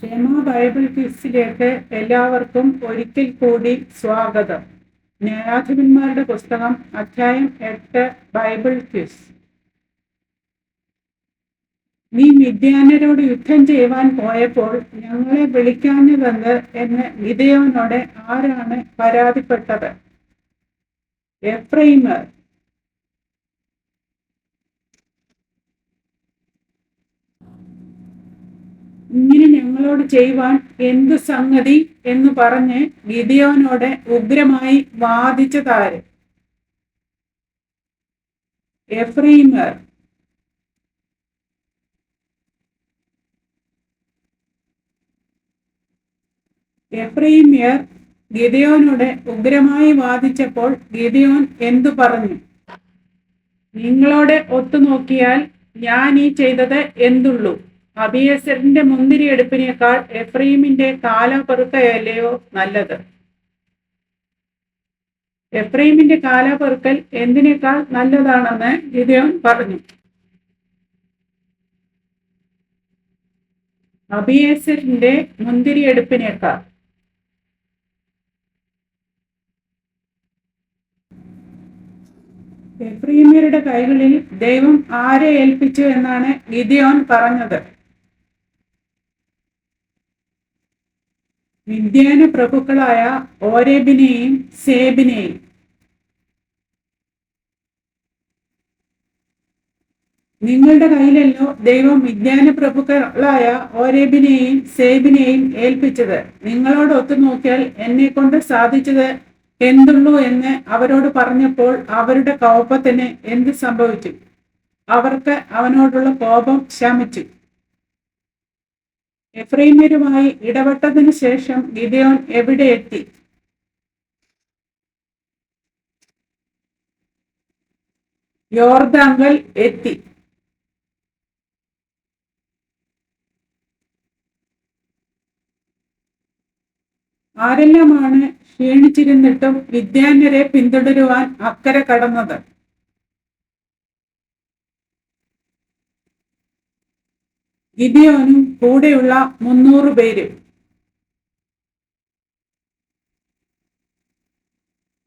ക്ഷേമ ബൈബിൾ ക്വിസിലേക്ക് എല്ലാവർക്കും ഒരിക്കൽ കൂടി സ്വാഗതം. ന്യായാധിപന്മാരുടെ പുസ്തകം അധ്യായം 8 ബൈബിൾ ക്വിസ്. നീ മിദ്യാന്യരോട് യുദ്ധം ചെയ്യുവാൻ പോയപ്പോൾ ഞങ്ങളെ വിളിക്കാഞ്ഞതെന്ത് എന്ന് ഗിദെയോനോട് ആരാണ് പരാതിപ്പെട്ടത്? എഫ്രൈമർ. ഇങ്ങനെ ഞങ്ങളോട് ചെയ്യുവാൻ എന്തു സംഗതി എന്ന് പറഞ്ഞ് ഗിദെയോനോട് ഉഗ്രമായി വാദിച്ചതാര്? എഫ്രൈമർ. എഫ്രൈമ്യർ ഗിദെയോനോട് ഉഗ്രമായി വാദിച്ചപ്പോൾ ഗിദെയോൻ എന്തു പറഞ്ഞു? നിങ്ങളോട് ഒത്തുനോക്കിയാൽ ഞാൻ ഈ ചെയ്തത് എന്തുള്ളൂ? അബീയേസരിന്റെ മുന്തിരിയെടുപ്പിനേക്കാൾ എഫ്രൈമിന്റെ കാലാപെറുക്കയല്ലയോ നല്ലത്? എഫ്രൈമിന്റെ കാലാപെറുക്കൽ എന്തിനേക്കാൾ നല്ലതാണെന്ന് ഗിദെയോൻ പറഞ്ഞു. അബീയേസരിന്റെ മുന്തിരിയെടുപ്പിനേക്കാൾ. എഫ്രൈമ്യരുടെ കൈകളിൽ ദൈവം ആരെ ഏൽപ്പിച്ചു എന്നാണ് ഗിദെയോൻ പറഞ്ഞത്? മിദ്യാന പ്രഭുക്കളായ ഓരേബിനെയും സേബിനെയും. നിങ്ങളുടെ കയ്യിലല്ലോ ദൈവം മിദ്യാന പ്രഭുക്കളായ ഓരേബിനെയും സേബിനെയും ഏൽപ്പിച്ചത്. നിങ്ങളോട് ഒത്തുനോക്കിയാൽ എന്നെ കൊണ്ട് സാധിച്ചത് എന്തുള്ളൂ എന്ന് അവരോട് പറഞ്ഞപ്പോൾ അവരുടെ കോപത്തിന് എന്ത് സംഭവിച്ചു? അവർക്ക് അവനോടുള്ള കോപം ശമിച്ചു. എഫ്രൈമ്യരുമായി ഇടപെട്ടതിനു ശേഷം ഗിദെയോൻ എവിടെ എത്തി? യോർദാങ്കൽ എത്തി. ആരെല്ലാമാണ് ക്ഷീണിച്ചിരുന്നിട്ടും മിദ്യാന്യരെ പിന്തുടരുവാൻ അക്കരെ കടന്നത്? ഗിദെയോനും കൂടെയുള്ള 300 പേര്.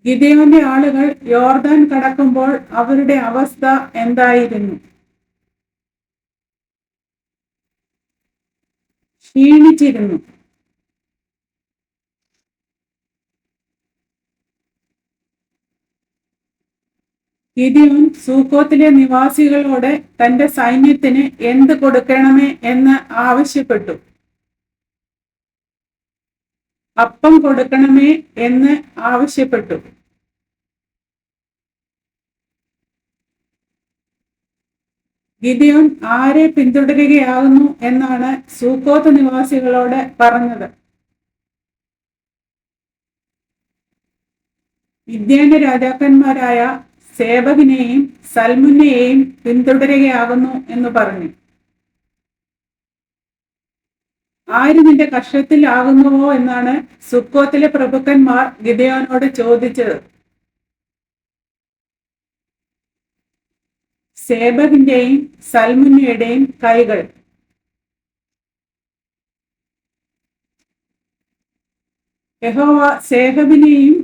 ഗിദെയോന്റെ ആളുകൾ യോർദാൻ കടക്കുമ്പോൾ അവരുടെ അവസ്ഥ എന്തായിരുന്നു? ക്ഷീണിച്ചിരുന്നു. ഗിദെയോൻ സൂക്കോത്തിലെ നിവാസികളോട് തന്റെ സൈന്യത്തിന് എന്ത് കൊടുക്കണമേ എന്ന് ആവശ്യപ്പെട്ടു. അപ്പം കൊടുക്കണമേ എന്ന് ആവശ്യപ്പെട്ടു. ഗിദെയോൻ ആരെ പിന്തുടരുകയാകുന്നു എന്നാണ് സൂക്കോത്ത് നിവാസികളോട് പറഞ്ഞത്? മിദ്യാന്റെ രാജാക്കന്മാരായ സേബഹിനെയും സൽമുന്നെയും പിന്തുടരുകയാകുന്നു എന്ന് പറഞ്ഞു. ആര് നിന്റെ കഷ്ടത്തിലാകുന്നുവോ എന്നാണ് സുക്കോത്തിലെ പ്രഭുക്കന്മാർ ഗിദെയോനോട് ചോദിച്ചത്. സേബഹിന്റെയും സൽമുന്നയുടെയും കൈകൾ. യഹോവ സേബഹിനെയും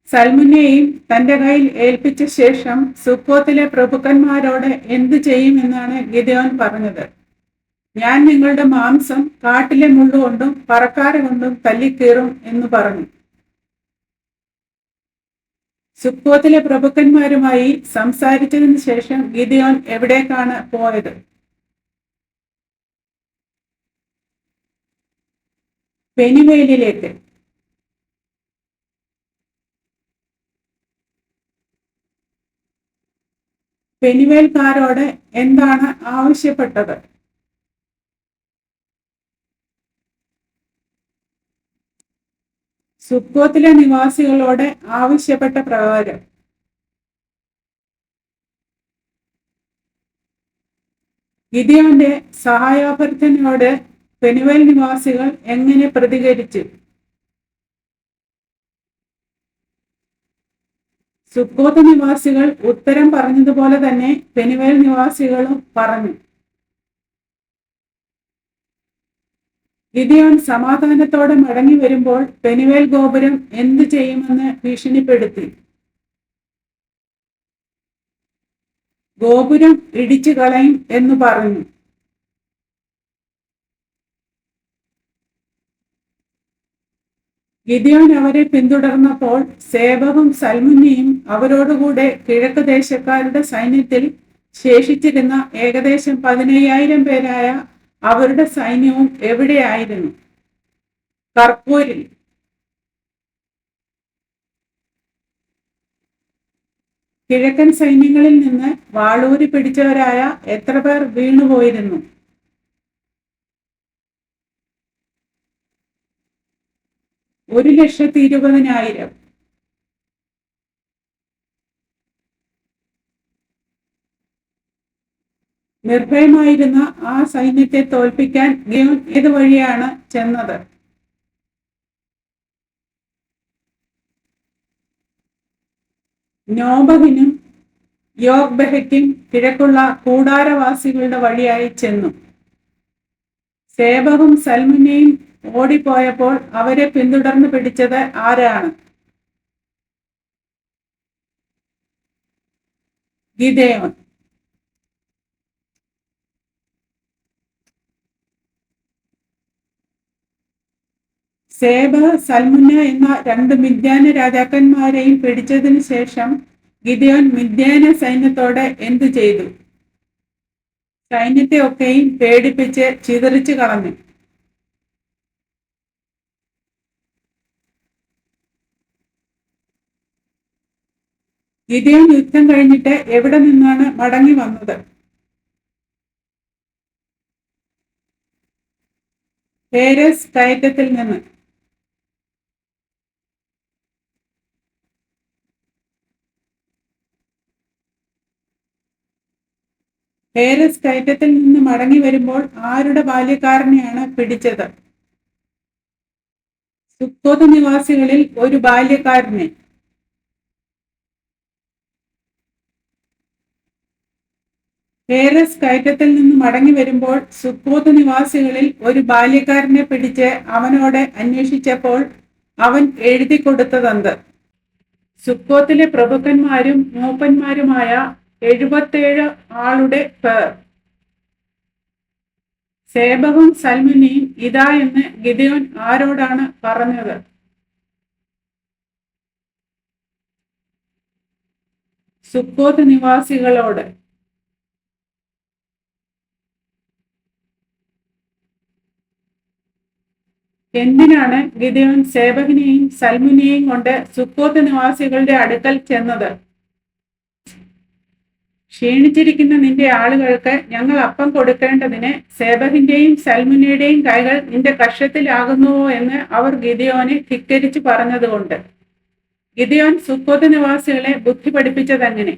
സൽമുന്നെയും തന്റെ കയ്യിൽ ഏൽപ്പിച്ച ശേഷം സുക്കോത്തിലെ പ്രഭുക്കന്മാരോട് എന്തു ചെയ്യുമെന്നാണ് ഗിദെയോൻ പറഞ്ഞത്? ഞാൻ നിങ്ങളുടെ മാംസം കാട്ടിലെ മുള്ളുകൊണ്ടും പറക്കാര കൊണ്ടും തല്ലിക്കീറും എന്ന് പറഞ്ഞു. സുക്കോത്തിലെ പ്രഭുക്കന്മാരുമായി സംസാരിച്ചതിന് ശേഷം ഗിദെയോൻ എവിടേക്കാണ് പോയത്? പെനുവേലിലേക്ക്. പെനുവേൽക്കാരോട് എന്താണ് ആവശ്യപ്പെട്ടത്? സുക്കോത്തിലെ നിവാസികളോട് ആവശ്യപ്പെട്ട പ്രകാരം. ഗിദെയോന്റെ സഹായാഭ്യർത്ഥനയോട് പെനുവേൽ നിവാസികൾ എങ്ങനെ പ്രതികരിച്ചു? സുക്കോത്ത് നിവാസികൾ ഉത്തരം പറഞ്ഞതുപോലെ തന്നെ പെനുവേൽ നിവാസികളും പറഞ്ഞു. ഗിദിയോൻ സമാധാനത്തോടെ മടങ്ങി വരുമ്പോൾ പെനുവേൽ ഗോപുരം എന്തു ചെയ്യുമെന്ന് ഭീഷണിപ്പെടുത്തി. ഗോപുരം ഇടിച്ചു കളയും എന്ന് പറഞ്ഞു. ഗിദിയോൻ അവരെ പിന്തുടർന്നപ്പോൾ സേബഹും സൽമുന്നയും അവരോടുകൂടെ കിഴക്ക് ദേശക്കാരുടെ സൈന്യത്തിൽ ശേഷിച്ചിരുന്ന ഏകദേശം 15,000 പേരായ അവരുടെ സൈന്യവും എവിടെയായിരുന്നു? കർപ്പൂരിൽ. കിഴക്കൻ സൈന്യങ്ങളിൽ നിന്ന് വാളൂരി പിടിച്ചവരായ എത്ര പേർ വീണുപോയിരുന്നു? 1,20,000. നിർഭയമായിരുന്ന ആ സൈന്യത്തെ തോൽപ്പിക്കാൻ ഗിദിയോൻ ഏത് വഴിയാണ് ചെന്നത്? നോബഹിനും യോഗ്ബെഹയ്ക്കും കിഴക്കുള്ള കൂടാരവാസികളുടെ വഴിയായി ചെന്നു. സേബഹും സൽമുന്നയും ഓടിപ്പോയപ്പോൾ അവരെ പിന്തുടർന്ന് പിടിച്ചത് ആരാണ്? ഗിദെയോൻ. സേബഹ്, സൽമുന്ന എന്ന 2 മിദ്യാന രാജാക്കന്മാരെയും പിടിച്ചതിനു ശേഷം ഗിദെയോൻ മിദ്യാന സൈന്യത്തോടെ എന്തു ചെയ്തു? സൈന്യത്തെ ഒക്കെയും പേടിപ്പിച്ച് ചിതറിച്ചു കളഞ്ഞു. ഗിദെയോൻ യുദ്ധം കഴിഞ്ഞിട്ട് എവിടെ നിന്നാണ് മടങ്ങി വന്നത്? ഹേരെസ് കയറ്റത്തിൽ നിന്ന്. ഹേരെസ് കയറ്റത്തിൽ നിന്ന് മടങ്ങി വരുമ്പോൾ ആരുടെ ബാല്യക്കാരനെയാണ് പിടിച്ചത്? സുക്കോത്ത് നിവാസികളിൽ ഒരു ബാല്യക്കാരനെ. ഹേരെസ് കയറ്റത്തിൽ നിന്ന് മടങ്ങി വരുമ്പോൾ സുക്കോത്ത് നിവാസികളിൽ ഒരു ബാല്യക്കാരനെ പിടിച്ച് അവനോട് അന്വേഷിച്ചപ്പോൾ അവൻ എഴുതി കൊടുത്തതെന്ത്? സുക്കോത്തിലെ പ്രഭുക്കന്മാരും മൂപ്പന്മാരുമായ 77 ആളുടെ പേർ. സേബഹും സൽമുന്നയും ഇതാ എന്ന് ഗിദെയോൻ ആരോടാണ് പറഞ്ഞത്? സുക്കോത്ത് നിവാസികളോട്. എന്തിനാണ് ഗിദെയോൻ സേബഹിനെയും സൽമുന്നയെയും കൊണ്ട് സുക്കോത്ത് നിവാസികളുടെ അടുക്കൽ ചെന്നത്? ക്ഷീണിച്ചിരിക്കുന്ന നിന്റെ ആളുകൾക്ക് ഞങ്ങൾ അപ്പം കൊടുക്കേണ്ടതിന് സേബഹിന്റെയും സൽമുന്നയുടെയും കൈകൾ നിന്റെ കക്ഷത്തിലാകുന്നുവോ എന്ന് അവർ ഗിദെയോനെ ധിക്കരിച്ചു പറഞ്ഞതുകൊണ്ട്. ഗിദെയോൻ സുക്കോത്ത് നിവാസികളെ ബുദ്ധി പഠിപ്പിച്ചതെങ്ങനെ?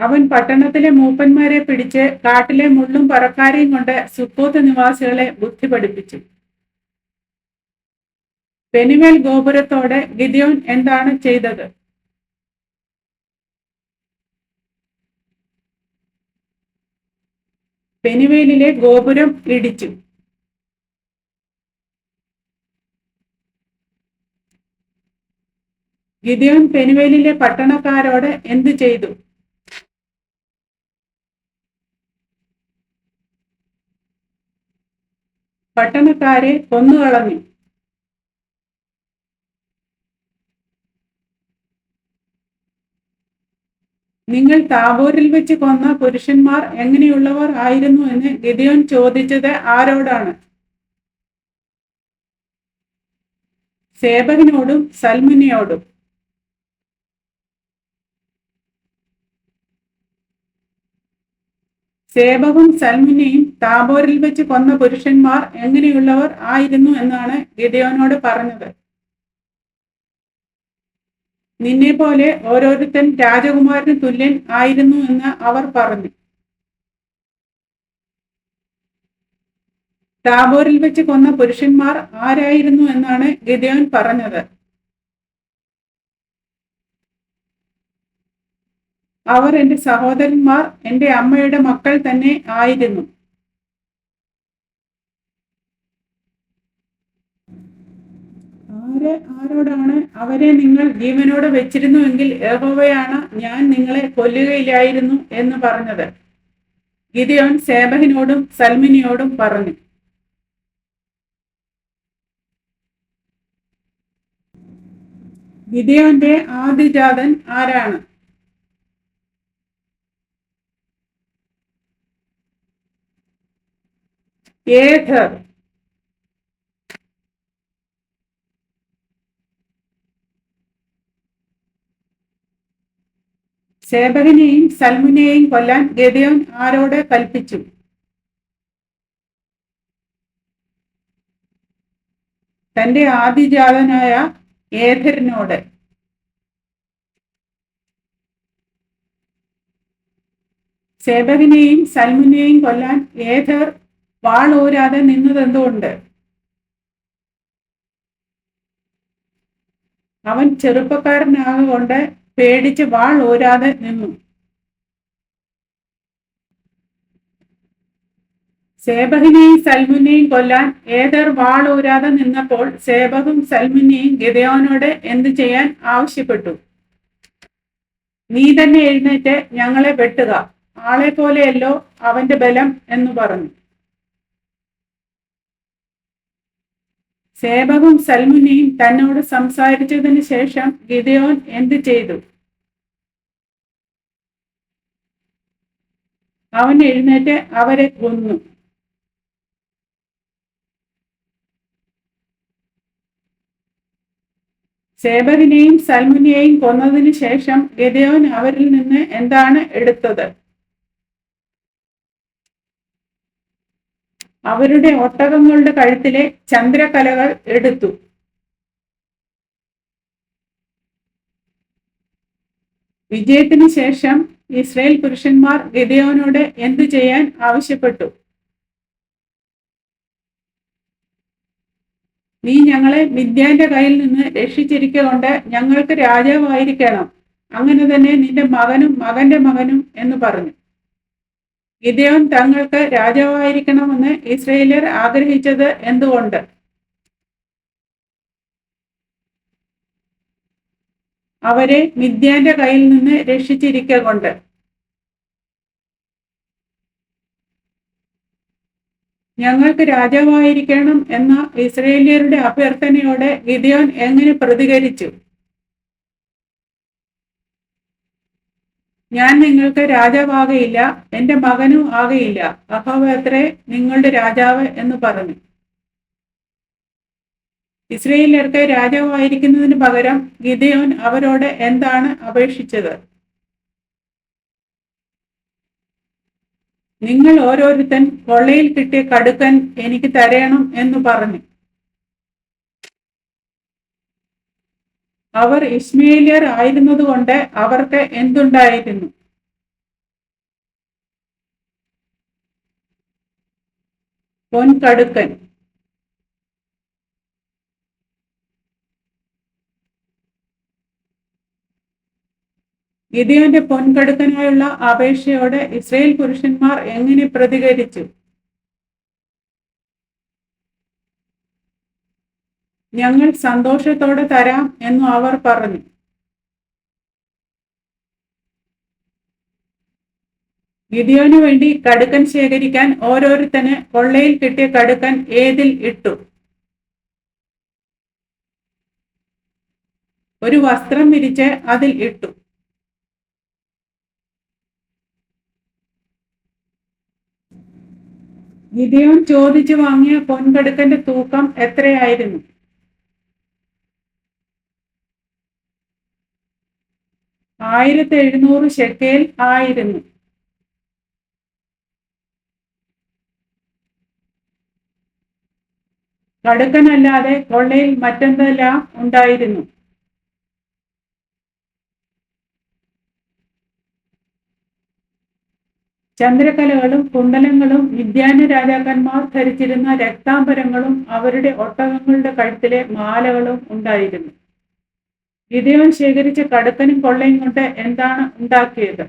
അവൻ പട്ടണത്തിലെ മൂപ്പന്മാരെ പിടിച്ച് കാട്ടിലെ മുള്ളും പറക്കാരെയും കൊണ്ട് സുക്കോത്ത് നിവാസികളെ ബുദ്ധി പഠിപ്പിച്ചു. പെനുവേൽ ഗോപുരത്തോടെ ഗിദെയോൻ എന്താണ് ചെയ്തത്? പെനുവേലിലെ ഗോപുരം ഇടിച്ചു. ഗിദെയോൻ പെനുവേലിലെ പട്ടണക്കാരോട് എന്തു ചെയ്തു? പട്ടണക്കാരെ കൊന്നുകളഞ്ഞു. നിങ്ങൾ താബോരിൽ വെച്ച് കൊന്ന പുരുഷന്മാർ എങ്ങനെയുള്ളവർ ആയിരുന്നു എന്ന് ഗിദെയോൻ ചോദിച്ചത് ആരോടാണ്? സേബഹിനോടും സൽമുന്നയോടും. സേബഹും സൽമുന്നയും താബോരിൽ വെച്ച് കൊന്ന പുരുഷന്മാർ എങ്ങനെയുള്ളവർ ആയിരുന്നു എന്നാണ് ഗിദെയോനോട് പറഞ്ഞത്. നിന്നെ പോലെ ഓരോരുത്തൻ രാജകുമാരന് തുല്യൻ ആയിരുന്നു എന്ന് അവർ പറഞ്ഞു. താബോരിൽ വെച്ച് കൊന്ന പുരുഷന്മാർ ആരായിരുന്നു എന്നാണ് ഗിദെയോൻ പറഞ്ഞത്. അവർ എൻ്റെ സഹോദരന്മാർ, എൻ്റെ അമ്മയുടെ മക്കൾ തന്നെ ആയിരുന്നു. ആരോടാണ് അവരെ നിങ്ങൾ ജീവനോടെ വെച്ചിരുന്നുവെങ്കിൽ യഹോവയാണ്, ഞാൻ നിങ്ങളെ കൊല്ലുകയില്ലായിരുന്നു എന്ന് പറഞ്ഞത്. ഗിദെയോൻ സേബഹിനോടും സൽമുന്നയോടും പറഞ്ഞു. ഗിദെയോന്റെ ആദ്യജാതൻ ആരാണ്? ഏഥർ. സേബഹിനെയും സൽമുന്നയെയും കൊല്ലാൻ ഗിദെയോൻ ആരോട് കൽപ്പിച്ചു? തന്റെ ആദ്യജാതനായ ഏഥരിനോട്. സേബഹിനെയും സൽമുന്നയെയും കൊല്ലാൻ ഏഥർ വാൾ ഊരാതെ നിന്നതെന്തുകൊണ്ട്? അവൻ ചെറുപ്പക്കാരനാകൊണ്ട് പേടിച്ച് വാൾ ഊരാതെ നിന്നു. സേബഹിനെയും സൽമുന്നയെയും കൊല്ലാൻ ഏഥർ വാൾ ഊരാതെ നിന്നപ്പോൾ സേബഹും സൽമുന്നയും ഗിദെയോനോട് എന്തു ചെയ്യാൻ ആവശ്യപ്പെട്ടു? നീ തന്നെ എഴുന്നേറ്റ് ഞങ്ങളെ വെട്ടുക, ആളെ പോലെയല്ലോ അവന്റെ ബലം എന്ന് പറഞ്ഞു. സേബഹും സൽമുന്നയും തന്നോട് സംസാരിച്ചതിന് ശേഷം ഗിദെയോൻ എന്തു ചെയ്തു? അവൻ എഴുന്നേറ്റ് അവരെ കൊന്നു. സേബഹിനെയും സൽമുന്നയെയും കൊന്നതിന് ശേഷം ഗിദെയോൻ അവരിൽ നിന്ന് എന്താണ് എടുത്തത്? അവരുടെ ഒട്ടകങ്ങളുടെ കഴുത്തിലെ ചന്ദ്രക്കലകൾ എടുത്തു. വിജയത്തിന് ശേഷം ഇസ്രായേൽ പുരുഷന്മാർ ഗിദെയോനോട് എന്തു ചെയ്യാൻ ആവശ്യപ്പെട്ടു? നീ ഞങ്ങളെ മിദ്യാന്റെ കയ്യിൽ നിന്ന് രക്ഷിച്ചിരിക്കൊണ്ട് ഞങ്ങൾക്ക് രാജാവായിരിക്കണം, അങ്ങനെ തന്നെ നിന്റെ മകനും മകന്റെ മകനും എന്ന് പറഞ്ഞു. ഗിദെയോൻ തങ്ങൾക്ക് രാജാവായിരിക്കണമെന്ന് ഇസ്രായേല്യർ ആഗ്രഹിച്ചത് എന്തുകൊണ്ട്? അവരെ മിദ്യാന്റെ കയ്യിൽ നിന്ന് രക്ഷിച്ചിരിക്കൊണ്ട്. ഞങ്ങൾക്ക് രാജാവായിരിക്കണം എന്ന ഇസ്രായേല്യരുടെ അഭ്യർത്ഥനയോടെ ഗിദെയോൻ എങ്ങനെ പ്രതികരിച്ചു? ഞാൻ നിങ്ങൾക്ക് രാജാവാകയില്ല, എൻ്റെ മകനും ആകയില്ല, യഹോവയത്രേ നിങ്ങളുടെ രാജാവ് എന്ന് പറഞ്ഞു. ഇസ്രായേല്യർക്ക് രാജാവായിരിക്കുന്നതിന് പകരം ഗിദെയോൻ അവരോട് എന്താണ് അപേക്ഷിച്ചത്? നിങ്ങൾ ഓരോരുത്തൻ കൊള്ളയിൽ കിട്ടിയ കടുക്കൻ എനിക്ക് തരയണം എന്ന് പറഞ്ഞു. അവർ ഇശ്മായേല്യർ ആയിരുന്നതുകൊണ്ട് അവർക്ക് എന്തുണ്ടായിരുന്നു? പൊൻകടുക്കൻ. ഗിദെയോന്റെ പൊൻകടുക്കനായുള്ള അപേക്ഷയോട് ഇസ്രായേൽ പുരുഷന്മാർ എങ്ങനെ പ്രതികരിച്ചു? ഞങ്ങൾ സന്തോഷത്തോടെ തരാം എന്നു അവർ പറഞ്ഞു. ഗിദെയോനു വേണ്ടി കടുക്കൻ ശേഖരിക്കാൻ ഓരോരുത്തന് കൊള്ളയിൽ കിട്ടിയ കടുക്കൻ ഏതിൽ ഇട്ടു? ഒരു വസ്ത്രം വിരിച്ച് അതിൽ ഇട്ടു. ഗിദെയോൻ ചോദിച്ചു വാങ്ങിയ പൊൻകടുക്കന്റെ തൂക്കം എത്രയായിരുന്നു? 1700 ശെക്കേൽ ആയിരുന്നു. കടുക്കനല്ലാതെ കൊള്ളയിൽ മറ്റെന്തെല്ലാം ഉണ്ടായിരുന്നു? ചന്ദ്രക്കലകളും കുണ്ടലങ്ങളും മിദ്യാന്യ രാജാക്കന്മാർ ധരിച്ചിരുന്ന രക്താംബരങ്ങളും അവരുടെ ഒട്ടകങ്ങളുടെ കഴുത്തിലെ മാലകളും ഉണ്ടായിരുന്നു. ഗിദെയോൻ ശേഖരിച്ച കടുക്കനും കൊള്ളയും കൊണ്ട് എന്താണ് ഉണ്ടാക്കിയത്?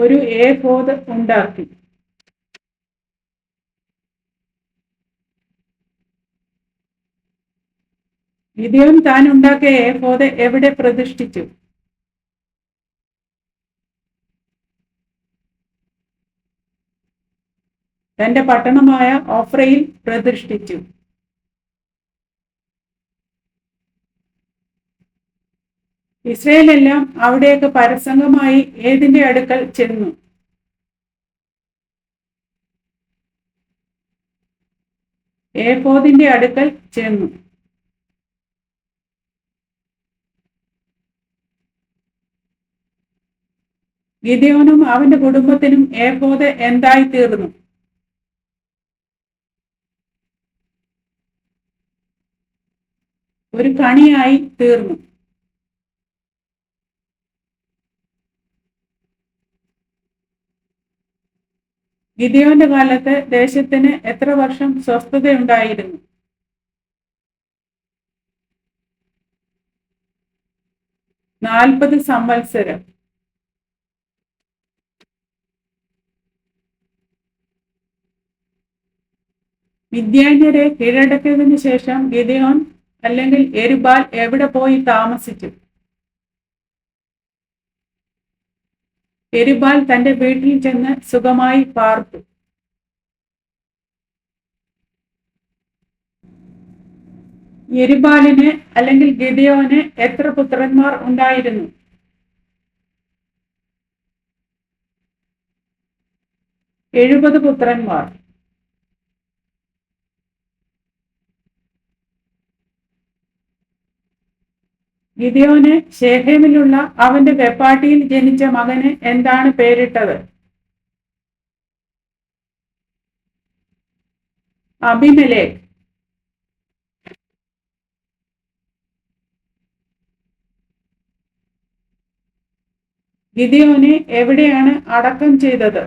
ഒരു ഏഫോദ് ഉണ്ടാക്കി. ഗിദെയോൻ താൻ ഉണ്ടാക്കിയ ഏഫോദ് എവിടെ പ്രതിഷ്ഠിച്ചു? തന്റെ പട്ടണമായ ഓഫ്രയിൽ പ്രതിഷ്ഠിച്ചു. ഇസ്രായേലെല്ലാം അവിടേക്ക് പരസംഗമായി ഏതിന്റെ അടുക്കൽ ചെന്നു? ഏഫോദിന്റെ അടുക്കൽ ചെന്നു. ഗിദെയോനും അവന്റെ കുടുംബത്തിനും ഏഫോദ് എന്തായി തീർന്നു? ഒരു കണിയായി തീർന്നു. ഗിദെയോന്റെ കാലത്ത് ദേശത്തിന് എത്ര വർഷം സ്വസ്ഥതയുണ്ടായിരുന്നു? 40 സംവത്സരം. മിദ്യാന്യരെ കീഴടക്കിയതിനു ശേഷം ഗിദെയോൻ അല്ലെങ്കിൽ യെരുബ്ബാൽ എവിടെ പോയി താമസിച്ചു? യെരുബ്ബാൽ തന്റെ വീട്ടിൽ ചെന്ന് സുഖമായി പാർത്തു. യെരുബ്ബാലിന് അല്ലെങ്കിൽ ഗിദെയോന് എത്ര പുത്രന്മാർ ഉണ്ടായിരുന്നു? 70 പുത്രന്മാർ. ഗിദെയോന് ശേഖേമിലുള്ള അവന്റെ വെപ്പാട്ടിയിൽ ജനിച്ച മകന് എന്താണ് പേരിട്ടത്? അബിമേലെക്ക്. ഗിദെയോനെ എവിടെയാണ് അടക്കം ചെയ്തത്?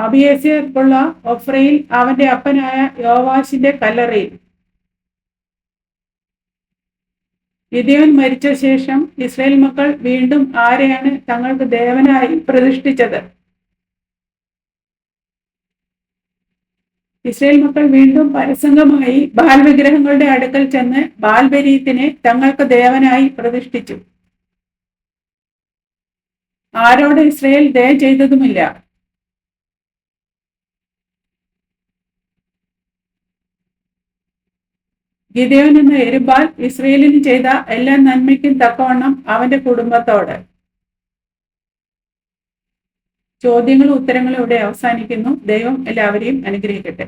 അബിയേസ്രിലുള്ള ഒഫ്രയിൽ അവന്റെ അപ്പനായ യോവാശിന്റെ കല്ലറയിൽ. ഗിദെയോൻ മരിച്ച ശേഷം ഇസ്രായേൽ മക്കൾ വീണ്ടും ആരെയാണ് തങ്ങൾക്ക് ദേവനായി പ്രതിഷ്ഠിച്ചത്? ഇസ്രായേൽ മക്കൾ വീണ്ടും പരസംഗമായി ബാൽ വിഗ്രഹങ്ങളുടെ അടുക്കൽ ചെന്ന് ബാൽബരീത്തിനെ തങ്ങൾക്ക് ദേവനായി പ്രതിഷ്ഠിച്ചു. ആരോട് ഇസ്രായേൽ ദയ ചെയ്തതുമില്ല. ഗിദെയോൻ എന്ന യെരുബ്ബാൽ ഇസ്രായേലിന് ചെയ്ത എല്ലാ നന്മയ്ക്കും തക്കവണ്ണം അവന്റെ കുടുംബത്തോട്. ചോദ്യങ്ങളും ഉത്തരങ്ങളും ഇവിടെ അവസാനിക്കുന്നു. ദൈവം എല്ലാവരെയും അനുഗ്രഹിക്കട്ടെ.